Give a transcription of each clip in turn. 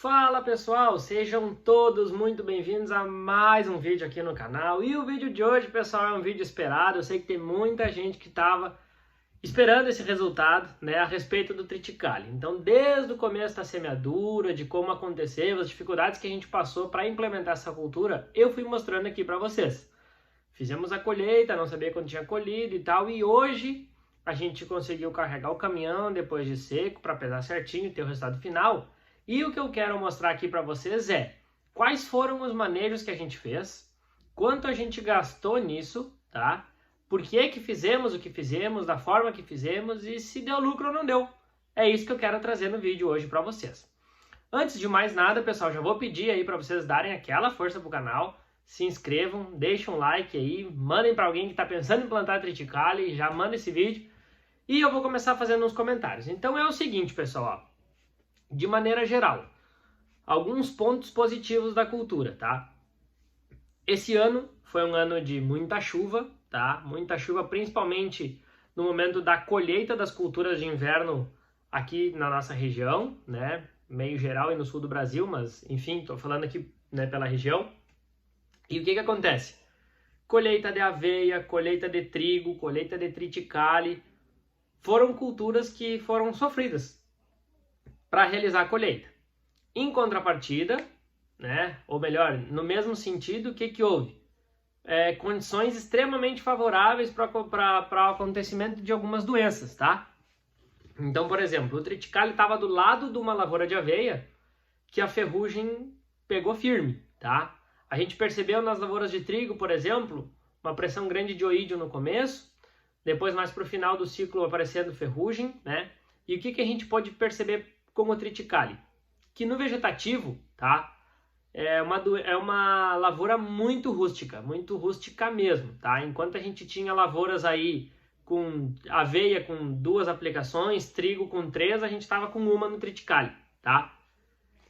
Fala pessoal, sejam todos muito bem-vindos a mais um vídeo aqui no canal. E o vídeo de hoje, pessoal, é um vídeo esperado. Eu sei que tem muita gente que estava esperando esse resultado, né, a respeito do triticale. Então, desde o começo da semeadura, de como aconteceu, as dificuldades que a gente passou para implementar essa cultura, eu fui mostrando aqui para vocês. Fizemos a colheita, não sabia quando tinha colhido e tal, e hoje a gente conseguiu carregar o caminhão depois de seco para pesar certinho e ter o resultado final. E o que eu quero mostrar aqui para vocês é quais foram os manejos que a gente fez, quanto a gente gastou nisso, tá? Por que que fizemos o que fizemos, da forma que fizemos e se deu lucro ou não deu. É isso que eu quero trazer no vídeo hoje para vocês. Antes de mais nada, pessoal, já vou pedir aí para vocês darem aquela força pro canal, se inscrevam, deixem um like aí, mandem para alguém que está pensando em plantar triticale, já manda esse vídeo e eu vou começar fazendo uns comentários. Então é o seguinte, pessoal, ó. De maneira geral, alguns pontos positivos da cultura, tá? Esse ano foi um ano de muita chuva, tá? Muita chuva, principalmente no momento da colheita das culturas de inverno aqui na nossa região, né? Meio geral e no sul do Brasil, mas enfim, tô falando aqui, né, pela região. E o que que acontece? Colheita de aveia, colheita de trigo, colheita de triticale, foram culturas que foram sofridas para realizar a colheita. Em contrapartida, né, ou melhor, no mesmo sentido, o que que houve? Condições extremamente favoráveis para o acontecimento de algumas doenças, tá? Então, por exemplo, o triticale estava do lado de uma lavoura de aveia que a ferrugem pegou firme, tá? A gente percebeu nas lavouras de trigo, por exemplo, uma pressão grande de oídio no começo, depois mais para o final do ciclo aparecendo ferrugem, né? E o que que a gente pode perceber como o triticale? Que no vegetativo, tá? É uma lavoura muito rústica mesmo, tá? Enquanto a gente tinha lavouras aí com aveia com 2 aplicações, trigo com 3, a gente estava com uma no triticale, tá?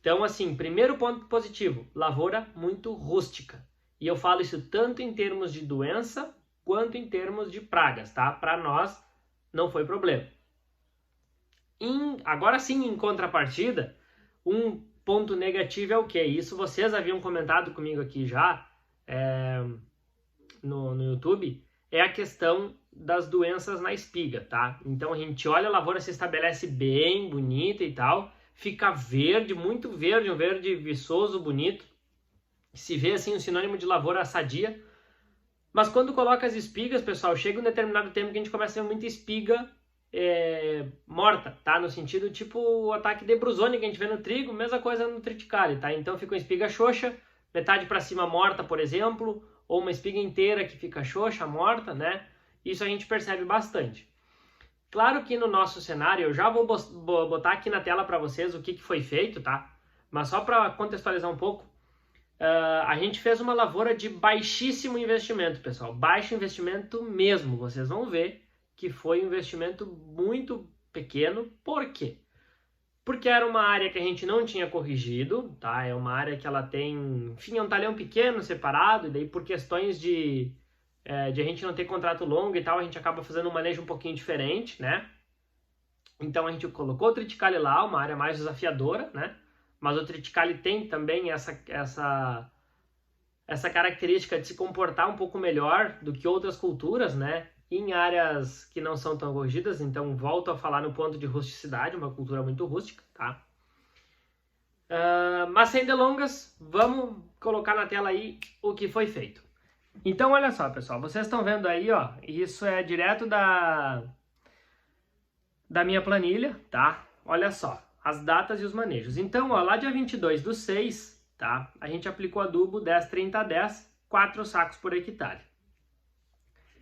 Então, assim, primeiro ponto positivo, lavoura muito rústica. E eu falo isso tanto em termos de doença, quanto em termos de pragas, tá? Para nós, não foi problema. Agora sim, em contrapartida, um ponto negativo é o que? Isso vocês haviam comentado comigo aqui já no YouTube, é a questão das doenças na espiga, tá? Então a gente olha, a lavoura se estabelece bem, bonita e tal, fica verde, muito verde, um verde viçoso, bonito, se vê assim um sinônimo de lavoura sadia, mas quando coloca as espigas, pessoal, chega um determinado tempo que a gente começa a ver muita espiga morta, tá? No sentido tipo o ataque de Brusone que a gente vê no trigo, mesma coisa no triticale, tá? Então fica uma espiga xoxa, metade para cima morta, por exemplo, ou uma espiga inteira que fica xoxa, morta, né? Isso a gente percebe bastante. Claro que no nosso cenário, eu já vou botar aqui na tela para vocês o que foi feito, tá? Mas só para contextualizar um pouco, a gente fez uma lavoura de baixíssimo investimento, pessoal, baixo investimento mesmo, vocês vão ver que foi um investimento muito pequeno. Por quê? Porque era uma área que a gente não tinha corrigido, tá? É uma área que ela tem, enfim, é um talhão pequeno, separado, e daí por questões de a gente não ter contrato longo e tal, a gente acaba fazendo um manejo um pouquinho diferente, né? Então a gente colocou o triticale lá, uma área mais desafiadora, né? Mas o triticale tem também essa característica de se comportar um pouco melhor do que outras culturas, né? Em áreas que não são tão corrigidas, então volto a falar no ponto de rusticidade, uma cultura muito rústica, tá? Mas sem delongas, vamos colocar na tela aí o que foi feito. Então, olha só, pessoal, vocês estão vendo aí, ó, isso é direto da minha planilha, tá? Olha só, as datas e os manejos. Então, ó, lá dia 22/6, tá? A gente aplicou adubo 10-30-10, 4 sacos por hectare.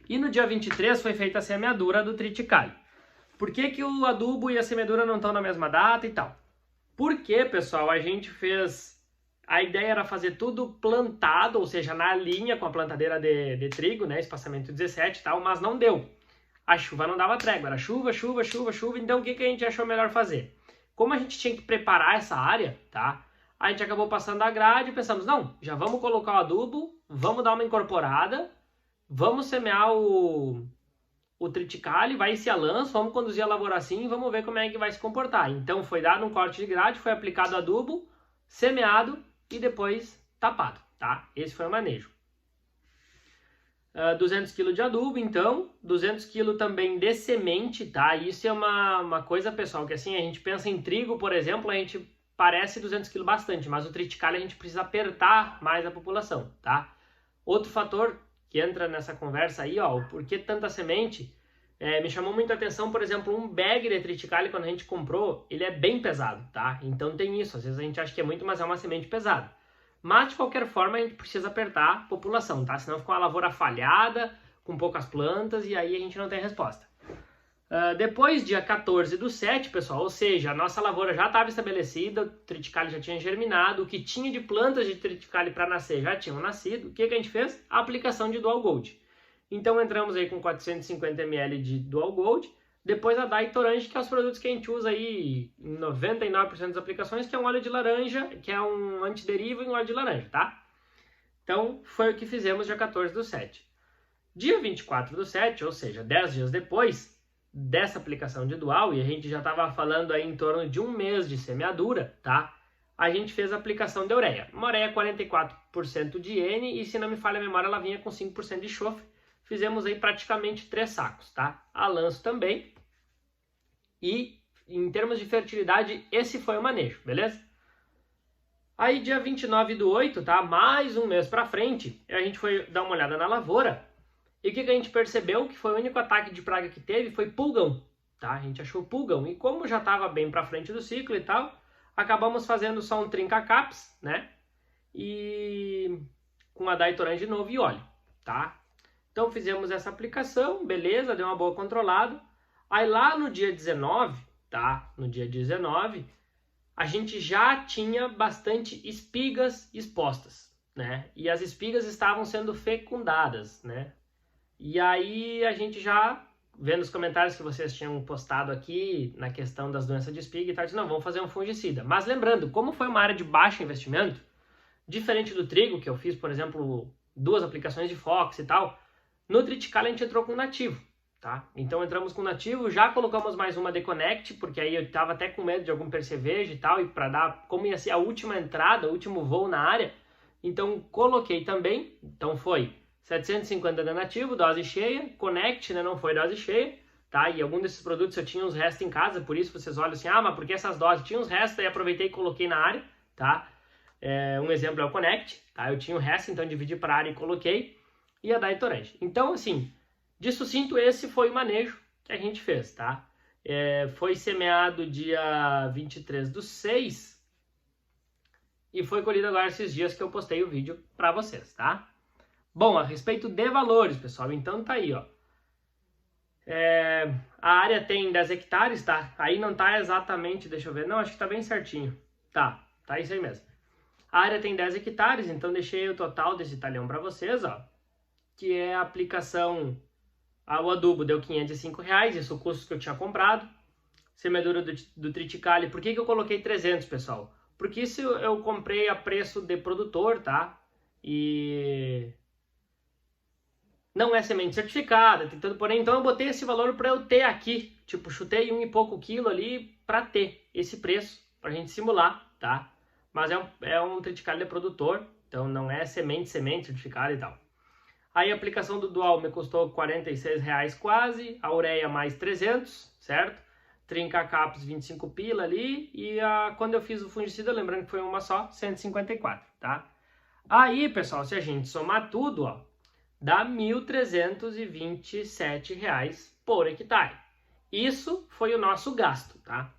E no dia 23 foi feita a semeadura do triticale. Por que que o adubo e a semeadura não estão na mesma data e tal? Porque, pessoal, a gente fez... A ideia era fazer tudo plantado, ou seja, na linha com a plantadeira de trigo, né? Espaçamento 17 e tal, mas não deu. A chuva não dava trégua, era chuva, chuva, chuva, chuva. Então o que que a gente achou melhor fazer? Como a gente tinha que preparar essa área, tá? A gente acabou passando a grade e pensamos, não, já vamos colocar o adubo, vamos dar uma incorporada, vamos semear o triticale, vai ser a lanço, vamos conduzir a lavoura assim e vamos ver como é que vai se comportar. Então foi dado um corte de grade, foi aplicado adubo, semeado e depois tapado, tá? Esse foi o manejo. 200 kg de adubo, então, 200 kg também de semente, tá? Isso é uma coisa, pessoal, que assim, a gente pensa em trigo, por exemplo, a gente parece 200 kg bastante, mas o triticale a gente precisa apertar mais a população, tá? Outro fator que entra nessa conversa aí, ó, o porquê tanta semente, me chamou muita atenção, por exemplo, um bag de triticale, quando a gente comprou, ele é bem pesado, tá? Então tem isso, às vezes a gente acha que é muito, mas é uma semente pesada. Mas, de qualquer forma, a gente precisa apertar a população, tá? Senão fica uma lavoura falhada, com poucas plantas, e aí a gente não tem resposta. Depois, dia 14/7, pessoal, ou seja, a nossa lavoura já estava estabelecida, o triticale já tinha germinado, o que tinha de plantas de triticale para nascer já tinham nascido. O que a gente fez? A aplicação de Dual Gold. Então, entramos aí com 450 ml de Dual Gold, depois a Daitorange, que é os produtos que a gente usa aí em 99% das aplicações, que é um óleo de laranja, que é um antiderivo em óleo de laranja, tá? Então, foi o que fizemos dia 14/7. Dia 24/7, ou seja, 10 dias depois dessa aplicação de Dual, e a gente já estava falando aí em torno de um mês de semeadura, tá? A gente fez a aplicação de ureia. Uma ureia 44% de N, e se não me falha a memória, ela vinha com 5% de enxofre. Fizemos aí praticamente 3 sacos, tá? A lanço também. E em termos de fertilidade, esse foi o manejo, beleza? Aí dia 29/8, tá? Mais um mês pra frente, a gente foi dar uma olhada na lavoura. E o que a gente percebeu? Que foi o único ataque de praga que teve foi pulgão, tá? A gente achou pulgão. E como já estava bem pra frente do ciclo e tal, acabamos fazendo só um trinca-caps, né? E com a Daitorange de novo e óleo, tá? Então fizemos essa aplicação, beleza, deu uma boa controlada. Aí lá no dia 19, tá? No dia 19, a gente já tinha bastante espigas expostas, né? E as espigas estavam sendo fecundadas, né? E aí a gente já, vendo os comentários que vocês tinham postado aqui na questão das doenças de espiga e tal, disse, não, vamos fazer um fungicida. Mas lembrando, como foi uma área de baixo investimento, diferente do trigo, que eu fiz, por exemplo, 2 aplicações de Fox e tal, no triticale a gente entrou com nativo, tá? Então entramos com nativo, já colocamos mais uma Deconnect, porque aí eu tava até com medo de algum percevejo e tal, e para dar, como ia ser a última entrada, o último voo na área, então coloquei também, então foi 750 de nativo, dose cheia, Connect, né, não foi dose cheia, tá? E algum desses produtos eu tinha uns restos em casa, por isso vocês olham assim, mas por que essas doses? Tinha uns restos, aí aproveitei e coloquei na área, tá? Um exemplo é o Connect, tá? Eu tinha o resto, então dividi para a área e coloquei, e a Daitorange. Então, assim, de sucinto, esse foi o manejo que a gente fez, tá? Foi semeado dia 23/6 e foi colhido agora esses dias que eu postei o vídeo para vocês, tá? Bom, a respeito de valores, pessoal, então tá aí, ó. A área tem 10 hectares, tá? Aí não tá exatamente, deixa eu ver, não, acho que tá bem certinho. Tá isso aí mesmo. A área tem 10 hectares, então deixei o total desse talhão para vocês, ó. Que é a aplicação ao adubo, deu R$505, isso é o custo que eu tinha comprado. Semeadura do triticale, por que eu coloquei 300, pessoal? Porque isso eu comprei a preço de produtor, tá? E não é semente certificada, tem tudo, porém, então eu botei esse valor para eu ter aqui, tipo, chutei 1 e pouco quilo ali para ter esse preço, pra gente simular, tá? Mas é um triticale de produtor, então não é semente certificada e tal. Aí a aplicação do Dual me custou R$46 quase, a ureia mais 300, certo? Trinca-caps 25 pila ali, e quando eu fiz o fungicida, lembrando que foi uma só, 154, tá? Aí, pessoal, se a gente somar tudo, ó, dá R$1.327 por hectare. Isso foi o nosso gasto, tá?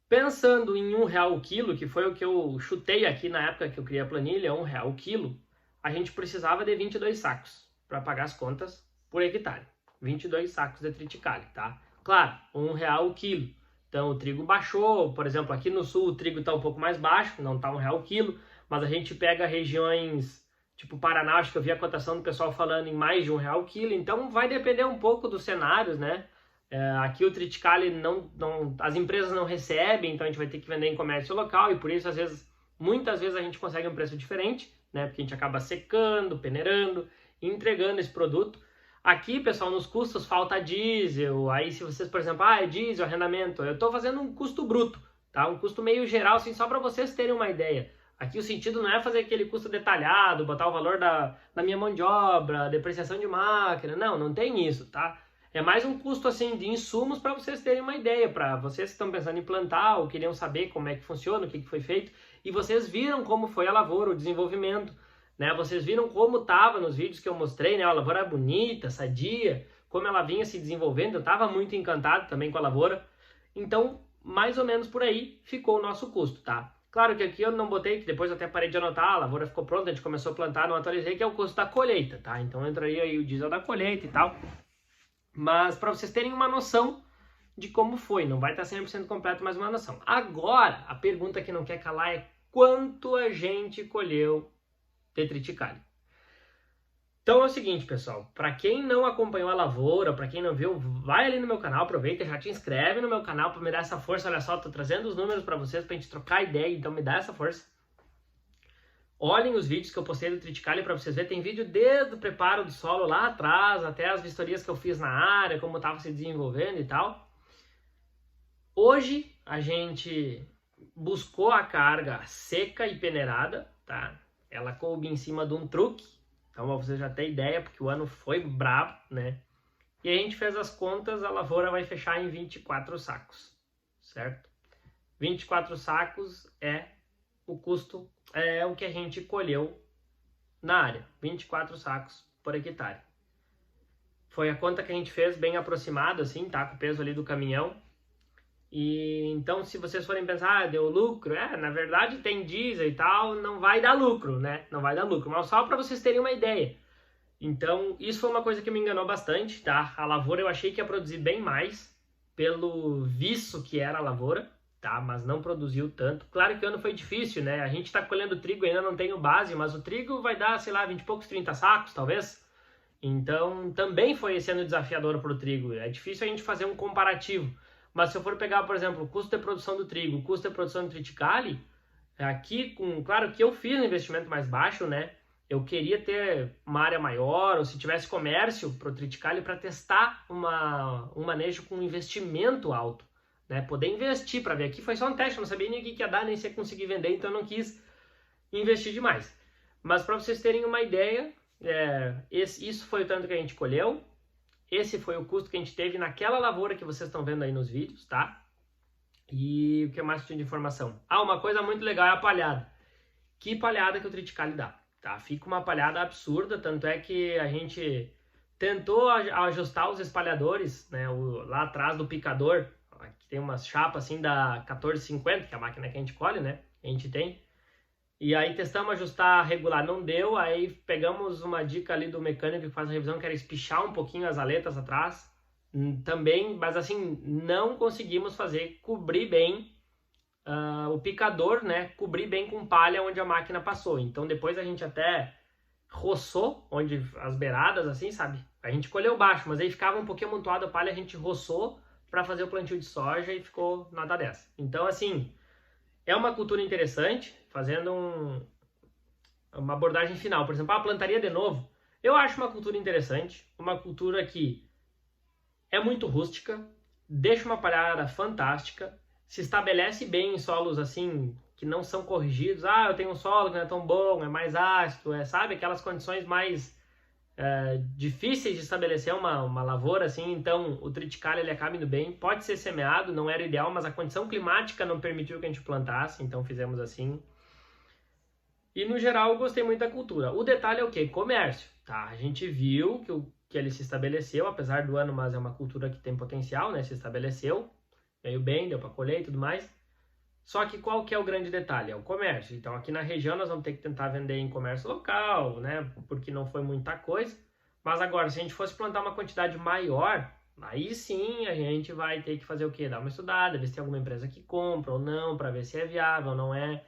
Pensando em R$1 o quilo, que foi o que eu chutei aqui na época que eu criei a planilha, R$1 o quilo, a gente precisava de 22 sacos para pagar as contas por hectare. 22 sacos de triticale, tá? Claro, R$1 o quilo. Então o trigo baixou, por exemplo, aqui no sul o trigo está um pouco mais baixo, não está R$1 o quilo, mas a gente pega regiões tipo Paraná, acho que eu vi a cotação do pessoal falando em mais de R$1 o quilo, então vai depender um pouco dos cenários, né? Aqui o triticale as empresas não recebem, então a gente vai ter que vender em comércio local e por isso muitas vezes a gente consegue um preço diferente, né? Porque a gente acaba secando, peneirando e entregando esse produto. Aqui, pessoal, nos custos falta diesel, aí se vocês, por exemplo, é diesel, arrendamento, eu estou fazendo um custo bruto, tá? Um custo meio geral, assim, só para vocês terem uma ideia. Aqui o sentido não é fazer aquele custo detalhado, botar o valor da minha mão de obra, depreciação de máquina, não tem isso, tá? É mais um custo, assim, de insumos para vocês terem uma ideia, para vocês que estão pensando em plantar ou queriam saber como é que funciona, o que foi feito, e vocês viram como foi a lavoura, o desenvolvimento, né? Vocês viram como estava nos vídeos que eu mostrei, né? A lavoura bonita, sadia, como ela vinha se desenvolvendo, eu estava muito encantado também com a lavoura. Então, mais ou menos por aí ficou o nosso custo, tá? Claro que aqui eu não botei, que depois eu até parei de anotar, a lavoura ficou pronta, a gente começou a plantar, não atualizei, que é o custo da colheita, tá? Então entraria aí o diesel da colheita e tal. Mas para vocês terem uma noção de como foi, não vai estar 100% completo, mas uma noção. Agora, a pergunta que não quer calar é quanto a gente colheu de triticale. Então é o seguinte, pessoal, para quem não acompanhou a lavoura, para quem não viu, vai ali no meu canal, aproveita, já te inscreve no meu canal para me dar essa força. Olha só, tô trazendo os números para vocês, para a gente trocar ideia, então me dá essa força. Olhem os vídeos que eu postei do triticale para vocês verem, tem vídeo desde o preparo do solo lá atrás, até as vistorias que eu fiz na área, como estava se desenvolvendo e tal. Hoje a gente buscou a carga seca e peneirada, tá? Ela coube em cima de um truque, então pra você já ter ideia, porque o ano foi brabo, né? E a gente fez as contas, a lavoura vai fechar em 24 sacos, certo? 24 sacos é o custo, é o que a gente colheu na área, 24 sacos por hectare. Foi a conta que a gente fez bem aproximada, assim, tá? Com o peso ali do caminhão. E então, se vocês forem pensar, deu lucro, na verdade tem diesel e tal, não vai dar lucro, né? Não vai dar lucro, mas só para vocês terem uma ideia. Então, isso foi uma coisa que me enganou bastante, tá? A lavoura eu achei que ia produzir bem mais, pelo viço que era a lavoura, tá? Mas não produziu tanto. Claro que o ano foi difícil, né? A gente tá colhendo trigo, ainda não tem o base, mas o trigo vai dar, sei lá, 20 e poucos, 30 sacos, talvez. Então, também foi esse ano desafiador pro trigo. É difícil a gente fazer um comparativo. Mas se eu for pegar, por exemplo, o custo de produção do trigo, o custo de produção do triticale, aqui, claro que eu fiz um investimento mais baixo, né? Eu queria ter uma área maior, ou se tivesse comércio para o triticale, para testar um manejo com investimento alto, né? Poder investir para ver. Aqui foi só um teste, eu não sabia nem o que ia dar, nem se ia conseguir vender, então eu não quis investir demais. Mas para vocês terem uma ideia, isso foi o tanto que a gente colheu. Esse foi o custo que a gente teve naquela lavoura que vocês estão vendo aí nos vídeos, tá? E o que mais tinha de informação? Uma coisa muito legal é a palhada. Que palhada que o triticale dá, tá? Fica uma palhada absurda, tanto é que a gente tentou ajustar os espalhadores, né? Lá atrás do picador, aqui tem umas chapas assim da 1450, que é a máquina que a gente colhe, né? A gente tem. E aí testamos ajustar regular, não deu, aí pegamos uma dica ali do mecânico que faz a revisão, que era espichar um pouquinho as aletas atrás, também, mas assim, não conseguimos cobrir bem o picador, né, cobrir bem com palha onde a máquina passou. Então depois a gente até roçou, onde as beiradas, assim, sabe? A gente colheu baixo, mas aí ficava um pouquinho amontoado a palha, a gente roçou para fazer o plantio de soja e ficou nada dessa. Então assim, é uma cultura interessante, fazendo uma abordagem final. Por exemplo, plantaria de novo. Eu acho uma cultura interessante, uma cultura que é muito rústica, deixa uma palhada fantástica, se estabelece bem em solos assim, que não são corrigidos. Eu tenho um solo que não é tão bom, é mais ácido, sabe? Aquelas condições mais difíceis de estabelecer uma lavoura assim, então o triticale ele acaba indo bem. Pode ser semeado, não era ideal, mas a condição climática não permitiu que a gente plantasse, então fizemos assim. E no geral eu gostei muito da cultura. O detalhe é o quê? Comércio, tá? A gente viu que ele se estabeleceu, apesar do ano, mas é uma cultura que tem potencial, né? Se estabeleceu, veio bem, deu para colher e tudo mais. Só que qual que é o grande detalhe? É o comércio. Então aqui na região nós vamos ter que tentar vender em comércio local, né? Porque não foi muita coisa. Mas agora, se a gente fosse plantar uma quantidade maior, aí sim a gente vai ter que fazer o quê? Dar uma estudada, ver se tem alguma empresa que compra ou não, para ver se é viável ou não é.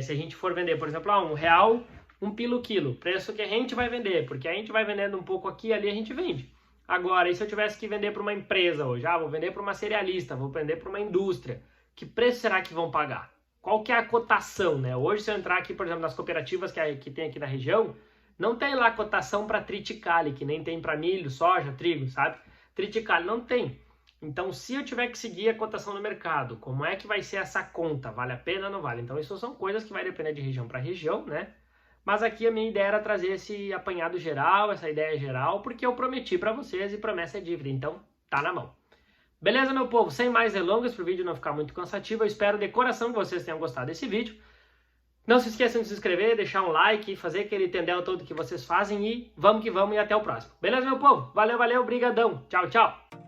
Se a gente for vender, por exemplo, R$1, um pila o quilo, preço que a gente vai vender, porque a gente vai vendendo um pouco aqui e ali a gente vende. Agora, e se eu tivesse que vender para uma empresa hoje? Vou vender para uma cerealista, vou vender para uma indústria. Que preço será que vão pagar? Qual que é a cotação, né? Hoje, se eu entrar aqui, por exemplo, nas cooperativas que tem aqui na região, não tem lá cotação para triticale, que nem tem para milho, soja, trigo, sabe? Triticale não tem. Então, se eu tiver que seguir a cotação do mercado, como é que vai ser essa conta? Vale a pena ou não vale? Então, isso são coisas que vai depender de região para região, né? Mas aqui a minha ideia era trazer esse apanhado geral, essa ideia geral, porque eu prometi para vocês e promessa é dívida, então tá na mão. Beleza, meu povo? Sem mais delongas, para o vídeo não ficar muito cansativo, eu espero de coração que vocês tenham gostado desse vídeo. Não se esqueçam de se inscrever, deixar um like, fazer aquele tendel todo que vocês fazem e vamos que vamos e até o próximo. Beleza, meu povo? Valeu, valeu, brigadão. Tchau, tchau.